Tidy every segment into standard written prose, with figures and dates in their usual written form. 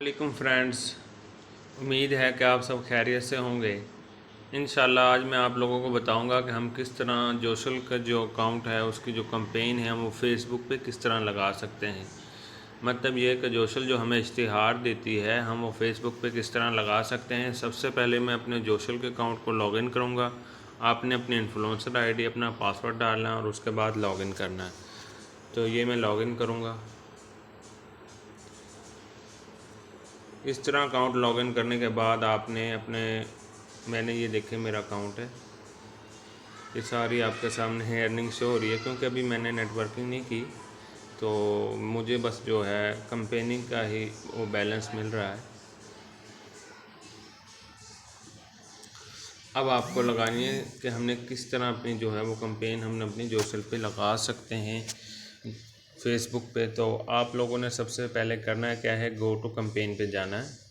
वालेकुम फ्रेंड्स, उम्मीद है कि आप सब खैरियत से होंगे। इंशाल्लाह आज मैं आप लोगों को बताऊंगा कि हम किस तरह जोशल का जो अकाउंट है उसकी जो कैंपेन है हम वो फेसबुक पे किस तरह लगा सकते हैं। मतलब ये कि जोशल जो हमें इश्तिहार देती है हम वो फेसबुक पे किस तरह लगा सकते हैं। सबसे पहले मैं अपने जोशल के अकाउंट को लॉगिन करूँगा। आपने अपनी इन्फ्लुएंसर आईडी अपना पासवर्ड डालना है और उसके बाद लॉगिन करना है। तो ये मैं लॉगिन करूँगा। इस तरह अकाउंट लॉगिन करने के बाद आपने मैंने ये देखे मेरा अकाउंट है, ये सारी आपके सामने है अर्निंग शो हो रही है। क्योंकि अभी मैंने नेटवर्किंग नहीं की तो मुझे बस जो है कंपेनिंग का ही वो बैलेंस मिल रहा है। अब आपको लगानी है कि हमने किस तरह अपनी जो है वो कंपेन हमने अपनी जोशल पे लगा सकते हैं फेसबुक पे। तो आप लोगों ने सबसे पहले करना है क्या है, गो टू कंपेन पे जाना है।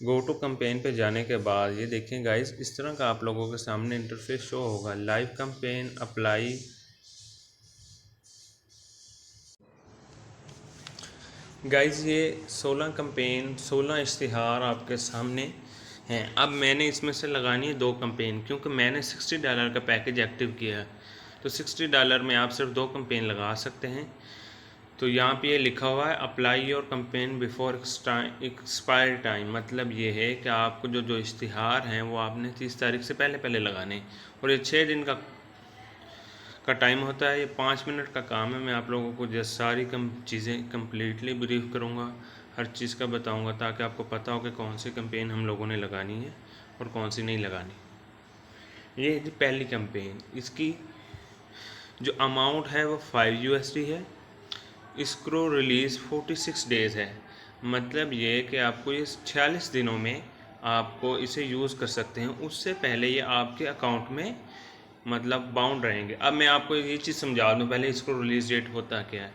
गो टू कंपेन पे जाने के बाद ये देखें गाइस, इस तरह का आप लोगों के सामने इंटरफेस शो होगा। लाइव कंपेन अप्लाई, गाइस ये 16 कंपेन 16 इश्तिहार आपके सामने हैं। अब मैंने इसमें से लगानी है 2 कंपेन, क्योंकि मैंने $60 का पैकेज एक्टिव किया है। तो $60 में आप सिर्फ 2 कंपेन लगा सकते हैं। तो यहाँ पे ये लिखा हुआ है apply your campaign before expire time. मतलब ये है कि आपको जो इश्तिहार हैं वो आपने 30 तारीख से पहले लगाने, और ये 6 दिन का टाइम होता है। ये 5 मिनट का काम है। मैं आप लोगों को जैसे सारी चीज़ें कम्प्लीटली ब्रीफ करूँगा, हर चीज़ का बताऊँगा ताकि आपको पता हो कि कौन सी कंपेन हम लोगों ने लगानी है और कौन सी नहीं लगानी। ये है पहली कंपेन, इसकी जो अमाउंट है वो $5 है। इसको रिलीज़ 46 डेज़ है। मतलब ये कि आपको ये 46 दिनों में आपको इसे यूज़ कर सकते हैं। उससे पहले ये आपके अकाउंट में मतलब बाउंड रहेंगे। अब मैं आपको ये चीज़ समझा दूँ पहले इसको रिलीज़ डेट होता क्या है।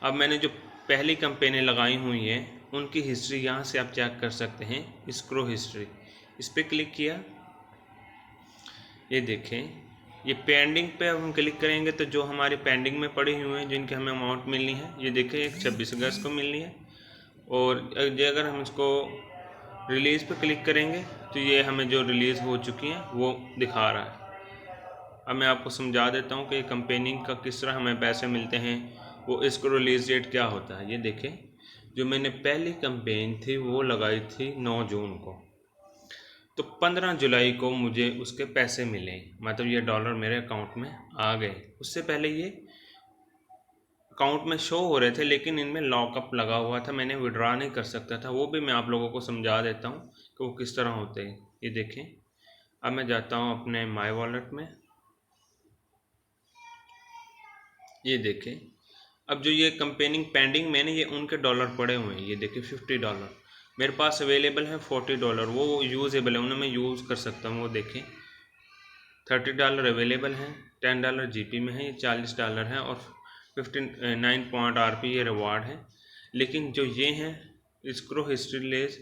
अब मैंने जो पहली कंपेनें लगाई हुई हैं उनकी हिस्ट्री यहाँ से आप चेक कर सकते हैं। स्क्रो हिस्ट्री, इस पर क्लिक किया, ये देखें ये पेंडिंग पे अब हम क्लिक करेंगे तो जो हमारे पेंडिंग में पड़ी हुए हैं जिनके हमें अमाउंट मिलनी है, ये देखें एक 26 अगस्त को मिलनी है। और अगर हम इसको रिलीज़ पे क्लिक करेंगे तो ये हमें जो रिलीज़ हो चुकी हैं वो दिखा रहा है। अब मैं आपको समझा देता हूँ कि कंपेनिंग का किस तरह हमें पैसे मिलते हैं, वो इसको रिलीज़ डेट क्या होता है। ये देखें जो मैंने पहली कंपेन थी वो लगाई थी 9 जून को, तो 15 जुलाई को मुझे उसके पैसे मिले। मतलब ये डॉलर मेरे अकाउंट में आ गए। उससे पहले ये अकाउंट में शो हो रहे थे लेकिन इनमें लॉकअप लगा हुआ था, मैंने विड्रॉ नहीं कर सकता था। वो भी मैं आप लोगों को समझा देता हूँ कि वो किस तरह होते हैं। ये देखें अब मैं जाता हूँ अपने माई वॉलेट में, ये देखें अब जो ये कंपेनिंग पेंडिंग मैंने ये उनके डॉलर पड़े हुए हैं। ये देखें $50 मेरे पास अवेलेबल है, $40 वो यूज़ेबल है, उन्हें मैं यूज़ कर सकता हूँ। वो देखें $30 अवेलेबल हैं, $10 जीपी में है, ये $40 है और 59 पॉइंट आरपी ये रिवार्ड है। लेकिन जो ये हैं स्क्रो हिस्ट्री लेस,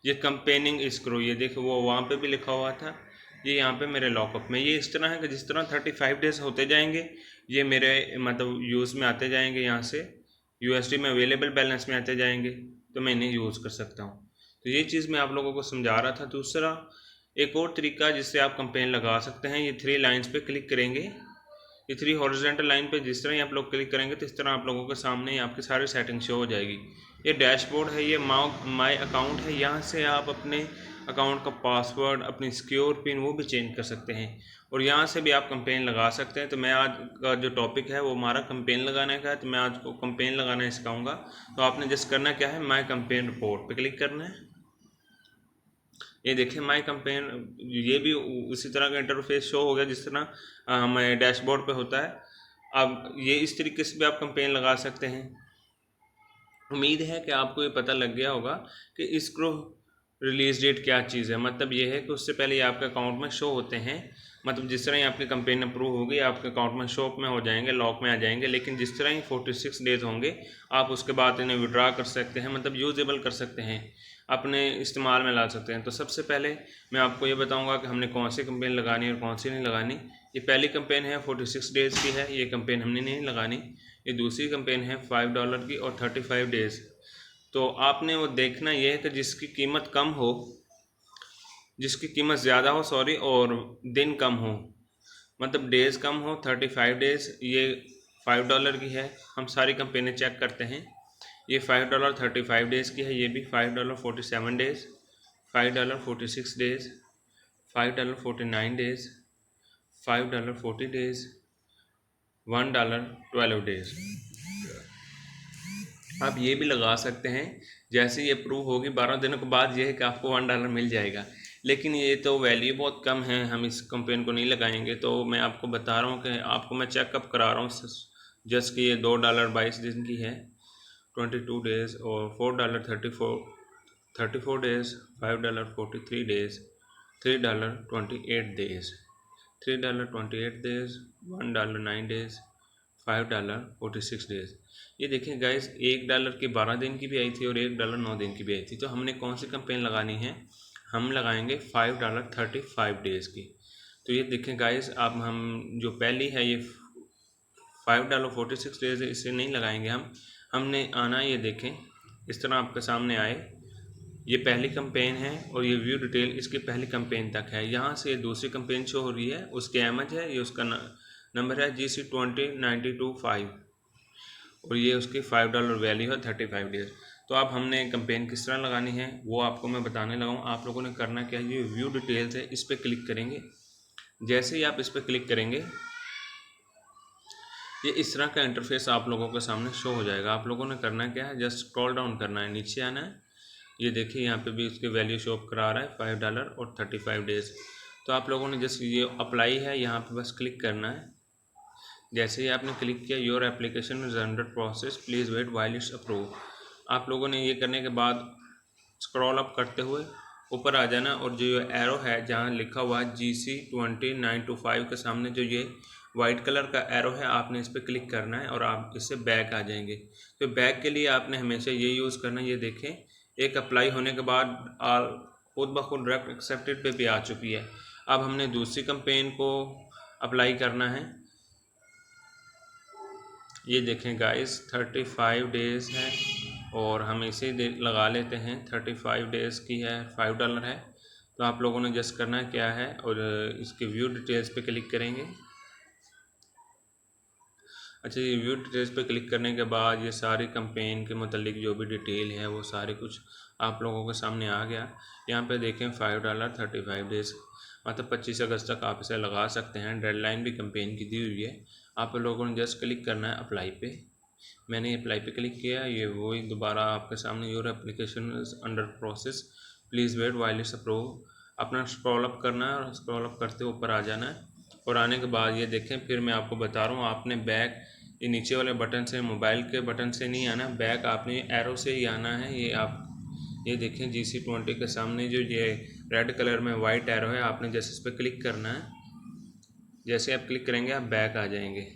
ये कंपेनिंग स्क्रो, ये देखो वो वहाँ पे भी लिखा हुआ था, ये यहाँ पे मेरे लॉकअप में। ये इस तरह है कि जिस तरह 35 डेज़ होते जाएंगे ये मेरे मतलब यूज़ में आते जाएंगे, यहाँ से यूएसडी में अवेलेबल बैलेंस में आते जाएंगे, तो मैं इन्हें यूज़ कर सकता हूँ। तो ये चीज़ मैं आप लोगों को समझा रहा था। दूसरा एक और तरीका जिससे आप कंपेन लगा सकते हैं, ये 3 लाइन्स पे क्लिक करेंगे, ये 3 हॉरिजॉन्टल लाइन पे जिस तरह ही आप लोग क्लिक करेंगे तो इस तरह आप लोगों के सामने ही आपकी सारी सेटिंग शो हो जाएगी। ये डैशबोर्ड है, ये माई अकाउंट है, यहाँ से आप अपने अकाउंट का पासवर्ड, अपनी सिक्योर पिन वो भी चेंज कर सकते हैं और यहाँ से भी आप कंपेन लगा सकते हैं। तो मैं आज का जो टॉपिक है वो हमारा कंपेन लगाने का है, तो मैं आज को कंपेन लगाना सिखाऊंगा। तो आपने जस्ट करना क्या है, माई कंपेन रिपोर्ट पे क्लिक करना है। ये देखिए माई कंपेन, ये भी उसी तरह का इंटरफेस शो हो गया जिस तरह हमें डैशबोर्ड पे होता है। अब ये इस तरीके से भी आप कंपेन लगा सकते हैं। उम्मीद है कि आपको ये पता लग गया होगा कि इसको रिलीज़ डेट क्या चीज़ है। मतलब ये है कि उससे पहले ये आपके अकाउंट में शो होते हैं। मतलब जिस तरह ही आपकी कंपेन अप्रूव होगी आपके अकाउंट में शो में हो जाएंगे, लॉक में आ जाएंगे। लेकिन जिस तरह ही 46 डेज़ होंगे आप उसके बाद इन्हें विड्रा कर सकते हैं, मतलब यूजेबल कर सकते हैं, अपने इस्तेमाल में ला सकते हैं। तो सबसे पहले मैं आपको ये बताऊंगा कि हमने कौन सी कंपेन लगानी है और कौन सी नहीं लगानी। ये पहली कंपेन है 46 डेज़ की है, ये कंपेन हमने नहीं लगानी। ये दूसरी कंपेन है $5 की और 35 डेज़। तो आपने वो देखना ये है कि जिसकी कीमत कम हो, जिसकी कीमत ज़्यादा हो सॉरी, और दिन कम हो, मतलब डेज़ कम हो। 35 डेज़ ये $5 की है। हम सारी कंपेनें चेक करते हैं। ये $5 35 डेज़ की है, ये भी $5 47 days, $5 46 days, $5 49 days, $5 40 days, $1 12 days. आप ये भी लगा सकते हैं, जैसे ये अप्रूव होगी 12 दिनों के बाद ये है कि आपको $1 मिल जाएगा। लेकिन ये तो वैल्यू बहुत कम है, हम इस कंपेन को नहीं लगाएंगे। तो मैं आपको बता रहा हूँ कि आपको मैं चेकअप करा रहा हूँ जस्ट कि ये $2 22 दिन की है, 22 डेज़, और $4 34 days, $5 43 days, $3 28 days, $3 28 days, $1 9 days, $5 46 days. ये देखिए गाइस, $1 की 12 दिन की भी आई थी और $1 9 दिन की भी आई थी। तो हमने कौन सी कंपेन लगानी है? हम लगाएंगे $5 35 डेज़ की। तो ये देखें गाइस, अब हम जो पहली है ये $5 46 डेज़ है, इसे नहीं लगाएंगे हम। हमने आना, ये देखें इस तरह आपके सामने आए, ये पहली कंपेन है और ये व्यू डिटेल इसकी पहली कंपेन तक है। यहाँ से ये दूसरी कंपेन शो हो रही है, उसकी अहमद है, ये उसका नंबर है GC20925 और ये उसकी $5 वैल्यू है 35 डेज़। तो अब हमने कंपेन किस तरह लगानी है वो आपको मैं बताने लगा हूँ। आप लोगों ने करना क्या है, ये व्यू डिटेल्स है, इस पर क्लिक करेंगे। जैसे ही आप इस पर क्लिक करेंगे, ये इस तरह का इंटरफेस आप लोगों के सामने शो हो जाएगा। आप लोगों ने करना क्या है, जस्ट स्क्रॉल डाउन करना है, नीचे आना है। ये देखिए यहाँ पे भी उसकी वैल्यू शो करा रहा है $5 और 35 डेज़। तो आप लोगों ने जस्ट ये अप्लाई है, यहाँ पे बस क्लिक करना है। जैसे ही आपने क्लिक किया, your application is under process, please wait while it's approve. आप लोगों ने ये करने के बाद स्क्रॉल अप करते हुए ऊपर आ जाना और जो ये एरो है जहाँ लिखा हुआ है GC20925 के सामने जो ये वाइट कलर का एरो है, आपने इस पर क्लिक करना है और आप इससे बैक आ जाएंगे। तो बैक के लिए आपने हमेशा ये यूज़ करना है। ये देखें, एक अप्लाई होने के बाद खुद ब खुद डायरेक्ट एक्सेप्टेड पे भी आ चुकी है। अब हमने दूसरी कंपेन को अप्लाई करना है। ये देखें गाइस, 35 डेज़ है और हम इसे लगा लेते हैं। 35 डेज़ की है, $5 है। तो आप लोगों ने जस्ट करना क्या है, और इसके व्यू डिटेल्स पे क्लिक करेंगे। अच्छा, ये व्यू डिटेल्स पे क्लिक करने के बाद ये सारी कंपेन के मतलब जो भी डिटेल है वो सारे कुछ आप लोगों के सामने आ गया। यहाँ पे देखें $5 35 डेज़, मतलब 25 अगस्त तक आप इसे लगा सकते हैं। डेडलाइन भी कंपेन की दी हुई है। आप लोगों ने जस्ट क्लिक करना है अप्लाई पे। मैंने अप्लाई पे क्लिक किया, ये वही दोबारा आपके सामने, your application is under process, please wait while it's approve. अपना स्क्रॉल अप करना है और स्क्रॉल अप करते ऊपर आ जाना है। और आने के बाद ये देखें, फिर मैं आपको बता रहा हूँ, आपने बैक ये नीचे वाले बटन से, मोबाइल के बटन से नहीं आना, बैक आपने एरो से ही आना है। ये देखें GC20 के सामने जो ये रेड कलर में वाइट एरो है, आपने जैसे इस पर क्लिक करना है। जैसे आप क्लिक करेंगे आप बैक आ जाएंगे।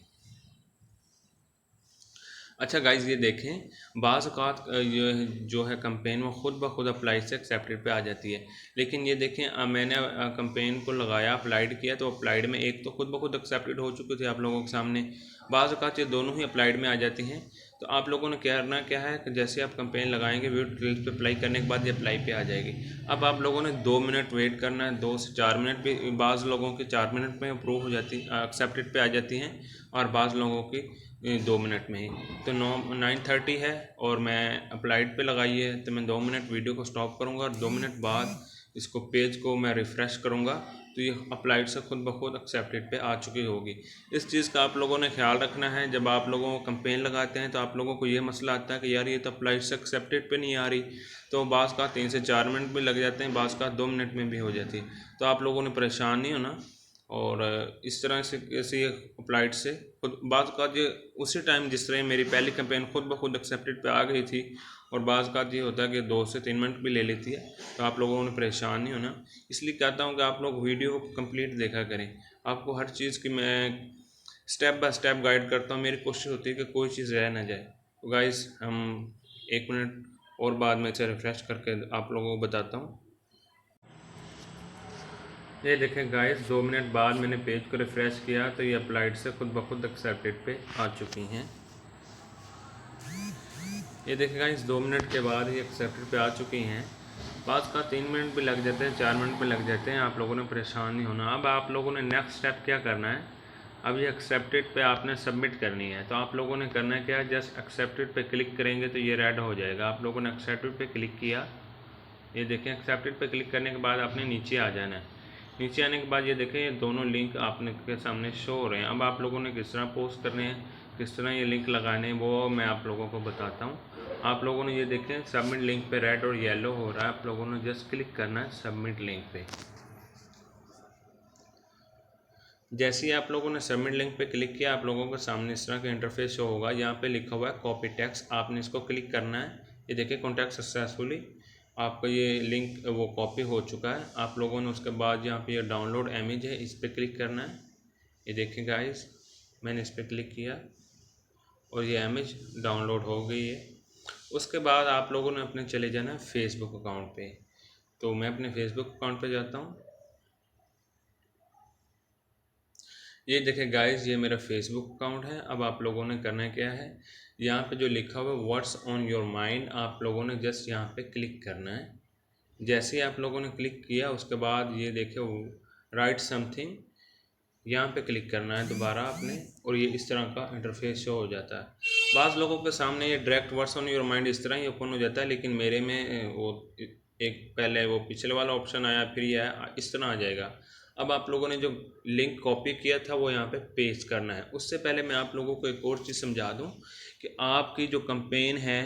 अच्छा गाइज़, ये देखें, बाज़ औक़ात ये जो है कंपेन वो ख़ुद ब खुद अप्लाई से एक्सेप्टेड पे आ जाती है। लेकिन ये देखें, मैंने कंपेन को लगाया, अप्लाइड किया, तो अप्लाइड में एक तो ख़ुद ब खुद एक्सेप्टेड हो चुकी थी आप लोगों के सामने। बाज़ औक़ात ये दोनों ही अप्लाइड में आ जाती हैं। तो आप लोगों ने करना क्या है कि जैसे आप कंपेन लगाएंगे, व्यू डिटेल्स पे अप्लाई करने के बाद ये अप्लाई पे आ जाएगी। अब आप लोगों ने 2 मिनट वेट करना है, 2 से 4 मिनट भी, बाज़ लोगों की 4 मिनट में अप्रूव हो जाती, एक्सेप्टेड पे आ जाती हैं, और बाज़ लोगों की 2 मिनट में ही। तो 9:30 है और मैं अप्लाइड पे लगाई है, तो मैं 2 मिनट वीडियो को स्टॉप करूँगा और 2 मिनट बाद इसको पेज को मैं रिफ़्रेश करूँगा, तो ये अप्लाइड से खुद ब खुद एक्सेप्टेड पे आ चुकी होगी। इस चीज़ का आप लोगों ने ख्याल रखना है। जब आप लोगों को कंपेन लगाते हैं तो आप लोगों को ये मसला आता है कि यार ये तो अप्लाइड से एक्सेप्टेड पे नहीं आ रही, तो बाज़ का 3 से 4 मिनट भी लग जाते हैं, बाज़ का 2 मिनट में भी हो जाती है। तो आप लोगों ने परेशान नहीं होना, और इस तरह से कैसे अप्लाइड से खुद बाज़ का ये उसी टाइम, जिस तरह मेरी पहली कंपेन खुद ब खुद एक्सेप्टेड पे आ गई थी, और बाज़ का ये होता है कि 2 से 3 मिनट भी ले लेती है। तो आप लोगों ने परेशान नहीं होना। इसलिए कहता हूँ कि आप लोग वीडियो को कंप्लीट देखा करें। आपको हर चीज़ की मैं स्टेप बाय स्टेप गाइड करता हूँ। मेरी कोशिश होती है कि कोई चीज़ रह ना जाए। तो गाइज़, हम 1 मिनट और बाद में इसे रिफ़्रेश करके आप लोगों को बताता हूँ। ये देखें गाइस, 2 मिनट बाद मैंने पेज को रिफ़्रेश किया तो ये अप्लाइड से खुद ब खुद एक्सेप्टेड पे आ चुकी हैं। ये देखिएगा इस 2 मिनट के बाद ये एक्सेप्टेड पे आ चुकी हैं। बात का 3 मिनट भी लग जाते हैं, 4 मिनट भी लग जाते हैं। आप लोगों ने परेशान नहीं होना। अब आप लोगों ने नेक्स्ट स्टेप क्या करना है, अब ये एक्सेप्टेड पे आपने सबमिट करनी है। तो आप लोगों ने करना है क्या, जस्ट एक्सेप्टेड पे क्लिक करेंगे तो ये रेड हो जाएगा। आप लोगों ने एक्सेप्टेड पे क्लिक किया, ये देखें एक्सेप्टेड पे क्लिक करने के बाद आपने नीचे आ जाना है। नीचे आने के बाद ये देखें ये दोनों लिंक आपने के सामने शो हो रहे हैं। अब आप लोगों ने किस तरह पोस्ट करने हैं, किस तरह ये लिंक लगाने हैं, वो मैं आप लोगों को बताता हूँ। आप लोगों ने ये देखें सबमिट लिंक पे रेड और येलो हो रहा है। आप लोगों ने जस्ट क्लिक करना है सबमिट लिंक पे। जैसे ही आप लोगों ने सबमिट लिंक पे क्लिक किया, आप लोगों के सामने इस तरह का इंटरफेस शो होगा। यहाँ पे लिखा हुआ है कॉपी टेक्स्ट, आपने इसको क्लिक करना है। ये देखिए कॉन्टैक्ट सक्सेसफुली, आपका ये लिंक वो कॉपी हो चुका है। आप लोगों ने उसके बाद यहाँ पे ये डाउनलोड इमेज है, इस पर क्लिक करना है। ये देखिए गाइस, मैंने इस पर क्लिक किया और ये इमेज डाउनलोड हो गई है। उसके बाद आप लोगों ने अपने चले जाना है फेसबुक अकाउंट पे। तो मैं अपने फेसबुक अकाउंट पे जाता हूँ। ये देखें गाइस, ये मेरा फेसबुक अकाउंट है। अब आप लोगों ने करना क्या है, यहाँ पे जो लिखा हुआ है व्हाट्स ऑन योर माइंड, आप लोगों ने जस्ट यहाँ पे क्लिक करना है। जैसे ही आप लोगों ने क्लिक किया, उसके बाद ये देखे राइट समथिंग, यहाँ पे क्लिक करना है दोबारा आपने, और ये इस तरह का इंटरफेस शो हो जाता है। बाज़ लोगों के सामने ये direct what's on your mind इस तरह ही ओपन हो जाता है, लेकिन मेरे में वो एक पहले वो पिछले वाला ऑप्शन आया, फिर ये इस तरह आ जाएगा। अब आप लोगों ने जो लिंक कॉपी किया था वो यहाँ पे पेस्ट करना है। उससे पहले मैं आप लोगों को एक और चीज़ समझा दूँ कि आपकी जो कंपेन है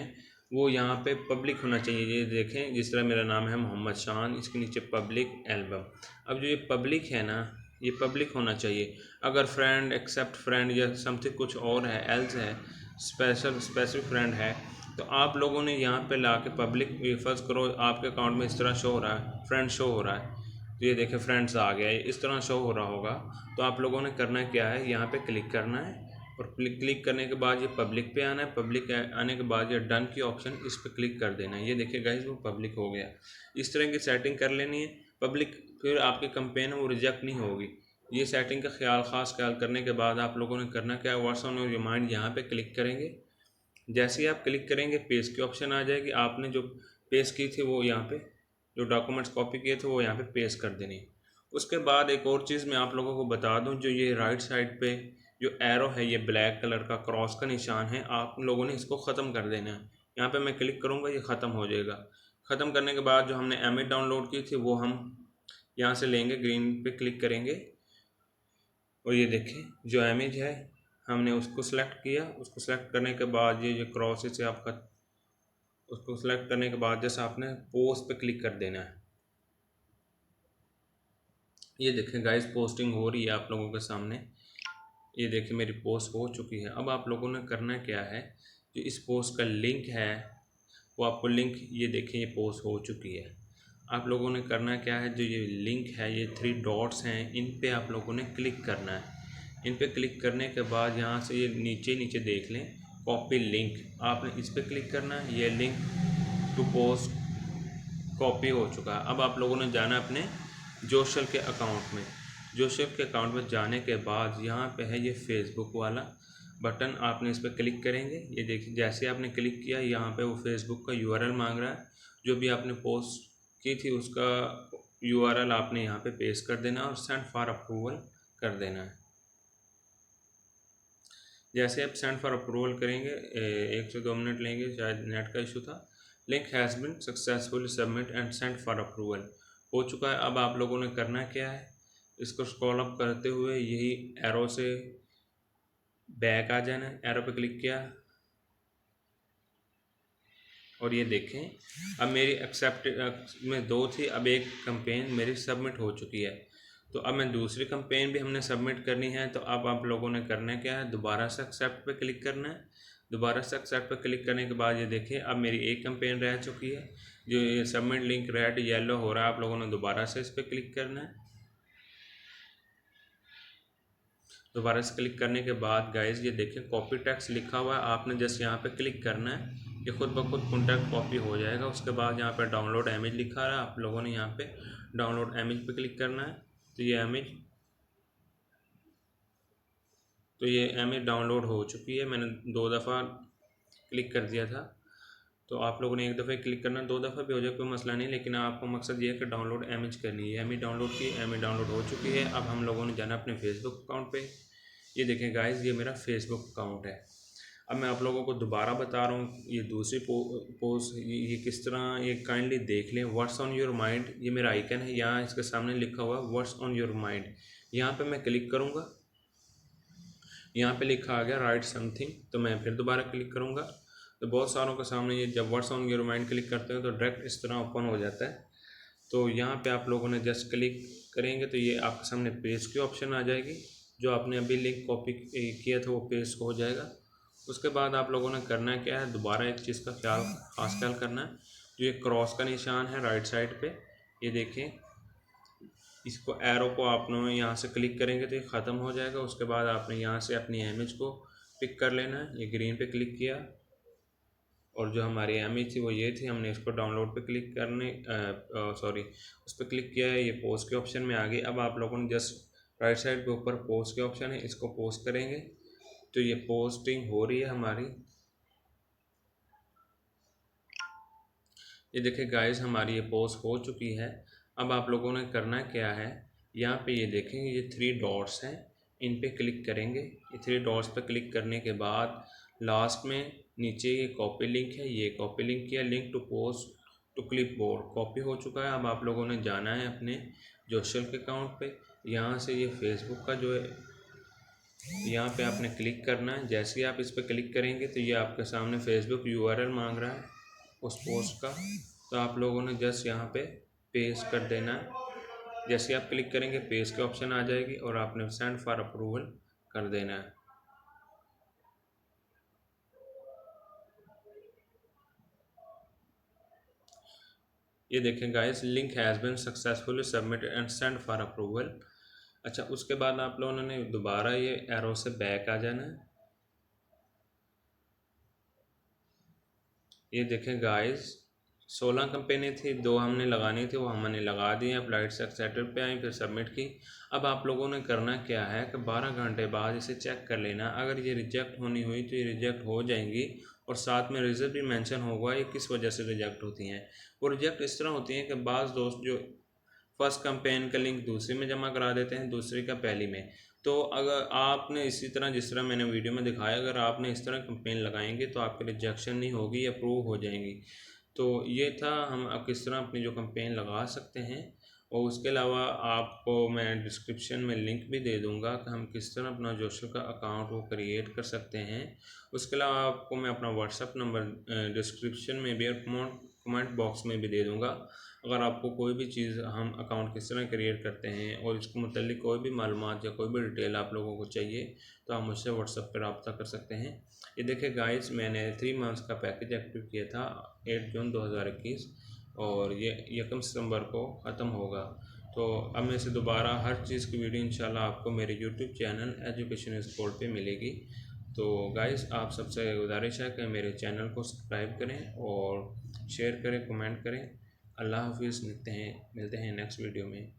वो यहाँ पे पब्लिक होना चाहिए। ये देखें, जिस तरह मेरा नाम है मोहम्मद शान, इसके नीचे पब्लिक एल्बम। अब जो ये पब्लिक है ना, ये पब्लिक होना चाहिए। अगर फ्रेंड, एक्सेप्ट फ्रेंड या समथिंग कुछ और है, एल्स है, स्पेसिफिक फ्रेंड है, तो आप लोगों ने यहाँ पे ला के पब्लिक, फर्ज करो आपके अकाउंट में इस तरह शो हो रहा है, फ्रेंड शो हो रहा है, तो ये देखें फ्रेंड्स आ गया, इस तरह शो हो रहा होगा। तो आप लोगों ने करना क्या है, यहाँ पे क्लिक करना है और क्लिक करने के बाद ये पब्लिक पे आना है। पब्लिक आने के बाद ये डन की ऑप्शन, इस पर क्लिक कर देना है। ये देखिए गाइस, वो पब्लिक हो गया। इस तरह की सेटिंग कर लेनी है पब्लिक, फिर आपकी कंपेन है वो रिजेक्ट नहीं होगी। ये सेटिंग का खास ख्याल करने के बाद आप लोगों ने करना क्या है, व्हाट्स ऑन योर माइंड यहाँ पे क्लिक करेंगे। जैसे ही आप क्लिक करेंगे, पेस्ट की ऑप्शन आ जाएगी। आपने जो पेस्ट की थी वो यहाँ पे, जो डॉक्यूमेंट्स कॉपी किए थे वो यहाँ पे पेस्ट कर देनी है। उसके बाद एक और चीज़ मैं आप लोगों को बता दूं, जो ये राइट साइड पे जो एरो है, ये ब्लैक कलर का क्रॉस का निशान है, आप लोगों ने इसको ख़त्म कर देना है। यहाँ पे मैं क्लिक करूँगा, ये ख़त्म हो जाएगा। ख़त्म करने के बाद जो हमने इमेज डाउनलोड की थी वो हम यहाँ से लेंगे, ग्रीन पे क्लिक करेंगे और ये देखें जो इमेज है हमने उसको सेलेक्ट किया। उसको सेलेक्ट करने के बाद ये जो क्रॉस से आपका, उसको सेलेक्ट करने के बाद जैसे आपने पोस्ट पे क्लिक कर देना है। ये देखें गाइस, पोस्टिंग हो रही है आप लोगों के सामने। ये देखिए मेरी पोस्ट हो चुकी है। अब आप लोगों ने करना क्या है, जो इस पोस्ट का लिंक है वो आपको लिंक, ये देखिए ये पोस्ट हो चुकी है। आप लोगों ने करना क्या है, जो ये लिंक है, ये 3 डॉट्स हैं, इन पे आप लोगों ने क्लिक करना है। इन पे क्लिक करने के बाद यहाँ से ये नीचे नीचे देख लें कॉपी लिंक, आपने इस पर क्लिक करना है। ये लिंक टू पोस्ट कॉपी हो चुका है। अब आप लोगों ने जाना अपने जोशल के अकाउंट में। जोशल के अकाउंट में जाने के बाद यहाँ पे है ये फेसबुक वाला बटन, आपने इस पर क्लिक करेंगे। ये देखिए जैसे आपने क्लिक किया, यहाँ पे वो फेसबुक का यूआरएल मांग रहा है। जो भी आपने पोस्ट की थी उसका यूआरएल आपने यहाँ पे पेस्ट कर देना और सेंड फॉर अप्रूवल कर देना है। जैसे आप सेंड फॉर अप्रूवल करेंगे, 1 से 2 मिनट लेंगे, शायद नेट का इशू था। Link has been successfully submit and send for approval हो चुका है। अब आप लोगों ने करना क्या है, इसको स्क्रॉल अप करते हुए यही एरो से बैक आ जाना है। एरो पे क्लिक किया और ये देखें अब मेरी एक्सेप्ट में 2 थी, अब एक कंपेन मेरी सबमिट हो चुकी है। तो अब मैं दूसरी कंपेन भी हमने सबमिट करनी है। तो अब आप लोगों ने करना क्या है, दोबारा से एक्सेप्ट पे क्लिक करना है। दोबारा से एक्सेप्ट पे क्लिक करने के बाद ये देखिए अब मेरी एक कंपेन रह चुकी है। जो ये सबमिट लिंक रेड येलो हो रहा है, आप लोगों ने दोबारा से इस पर क्लिक करना है। दोबारा से क्लिक करने के बाद गाइस ये देखें कॉपी टेक्स्ट लिखा हुआ है, आपने जस्ट यहाँ पे क्लिक करना है, ये खुद ब खुद कॉन्टैक्ट कॉपी हो जाएगा। उसके बाद यहाँ पे डाउनलोड इमेज लिखा रहा है, आप लोगों ने यहाँ पे डाउनलोड इमेज पे क्लिक करना है। तो ये इमेज डाउनलोड हो चुकी है, मैंने 2 दफ़ा क्लिक कर दिया था। तो आप लोगों ने एक दफ़े क्लिक करना, 2 दफ़ा भी हो जाए कोई मसला नहीं, लेकिन आपको मकसद ये है कि डाउनलोड इमेज करनी है। एमी डाउनलोड की, एमी डाउनलोड हो चुकी है। अब हम लोगों ने जाना अपने फेसबुक अकाउंट पे। ये देखें गाइस, ये मेरा फेसबुक अकाउंट है। अब मैं आप लोगों को दोबारा बता रहा हूँ, ये दूसरी पोस्ट ये किस तरह, ये काइंडली देख लें। व्हाट्स ऑन योर माइंड, ये मेरा आइकन है, यहाँ इसके सामने लिखा हुआ है व्हाट्स ऑन योर माइंड। यहाँ पे मैं क्लिक करूँगा, यहाँ पे लिखा आ गया राइट समथिंग, तो मैं फिर दोबारा क्लिक करूँगा। तो बहुत सारों के सामने ये जब what's on your mind click करते हो तो डायरेक्ट इस तरह ओपन हो जाता है। तो यहाँ पे आप लोगों ने जस्ट क्लिक करेंगे तो ये आपके सामने पेज की ऑप्शन आ जाएगी। जो आपने अभी लिंक कॉपी किया था वो पेज हो जाएगा। उसके बाद आप लोगों ने करना क्या है, दोबारा एक चीज़ का खास ख्याल करना है। जो ये क्रॉस का निशान है राइट साइड पे, ये देखें, इसको एरो को आपने यहाँ से क्लिक करेंगे तो ये ख़त्म हो जाएगा। उसके बाद आपने यहाँ से अपनी इमेज को पिक कर लेना है। ये ग्रीन पे क्लिक किया और जो हमारी इमेज थी वो ये थी, हमने इसको डाउनलोड पे क्लिक करने सॉरी उस पर क्लिक किया है। ये पोस्ट के ऑप्शन में आ गई। अब आप लोगों ने जस्ट राइट साइड पे ऊपर पोस्ट के ऑप्शन है, इसको पोस्ट करेंगे तो ये पोस्टिंग हो रही है हमारी। ये देखिए गाइस, हमारी ये पोस्ट हो चुकी है। अब आप लोगों ने करना क्या है, यहाँ पे ये देखेंगे ये 3 डॉट्स हैं, इन पे क्लिक करेंगे। ये 3 डॉट्स पे क्लिक करने के बाद लास्ट में नीचे ये कॉपी लिंक है, ये कॉपी लिंक किया, link to post to clipboard copy हो चुका है। अब आप लोगों ने जाना है अपने जोशल के अकाउंट पे। यहाँ से ये फेसबुक का जो है, यहाँ पे आपने क्लिक करना है। जैसे ही आप इस पर क्लिक करेंगे तो ये आपके सामने फेसबुक यूआरएल मांग रहा है उस पोस्ट का। तो आप लोगों ने जस्ट यहाँ पे पेस्ट कर देना है। जैसे ही आप क्लिक करेंगे पेस्ट के ऑप्शन आ जाएगी और आपने सेंड फॉर अप्रूवल कर देना है। ये देखें guys, link has been successfully submitted and send for approval. अच्छा, उसके बाद आप लोगों ने दोबारा ये एरो से बैक आ जाना है। ये देखें गाइस, 16 कंपनी थी, 2 हमने लगानी थी, वो हमने लगा दी। अप्लाइड से एक्सेप्टेड पे आई, फिर सबमिट की। अब आप लोगों ने करना क्या है कि 12 घंटे बाद इसे चेक कर लेना। अगर ये रिजेक्ट होनी हुई तो ये रिजेक्ट हो जाएंगी और साथ में रीज़न भी मेंशन होगा ये किस वजह से रिजेक्ट होती हैं। वो रिजेक्ट इस तरह होती हैं कि बाज़ दोस्त जो फर्स्ट कैंपेन का लिंक दूसरी में जमा करा देते हैं, दूसरी का पहली में। तो अगर आपने इसी तरह, जिस तरह मैंने वीडियो में दिखाया, अगर आपने इस तरह कैंपेन लगाएंगे तो आपकी रिजेक्शन नहीं होगी, अप्रूव हो जाएंगी। तो ये था हम आप किस तरह अपनी जो कैंपेन लगा सकते हैं। और उसके अलावा आपको मैं डिस्क्रिप्शन में लिंक भी दे दूंगा कि हम किस तरह अपना जोशो का अकाउंट वो क्रिएट कर सकते हैं। उसके अलावा आपको मैं अपना व्हाट्सअप नंबर डिस्क्रिप्शन में भी और कमेंट बॉक्स में भी दे दूंगा। अगर आपको कोई भी चीज़, हम अकाउंट किस तरह क्रिएट करते हैं और इसके मतलब कोई भी मालूमात या कोई भी डिटेल आप लोगों को चाहिए तो आप मुझसे व्हाट्सएप पर रब्ता कर सकते हैं। ये देखिए गाइस, मैंने 3 मंथ्स का पैकेज एक्टिव किया था 8 जून 2021 और ये 1 सितंबर को ख़त्म होगा। तो अब मैं से दोबारा हर चीज़ की वीडियो इंशाल्लाह आपको मेरे YouTube channel education is gold पे मिलेगी। तो गाइस, आप सबसे गुजारिश है कि मेरे चैनल को सब्सक्राइब करें और शेयर करें, कमेंट करें। अल्लाह हाफिज़, मिलते हैं नेक्स्ट वीडियो में।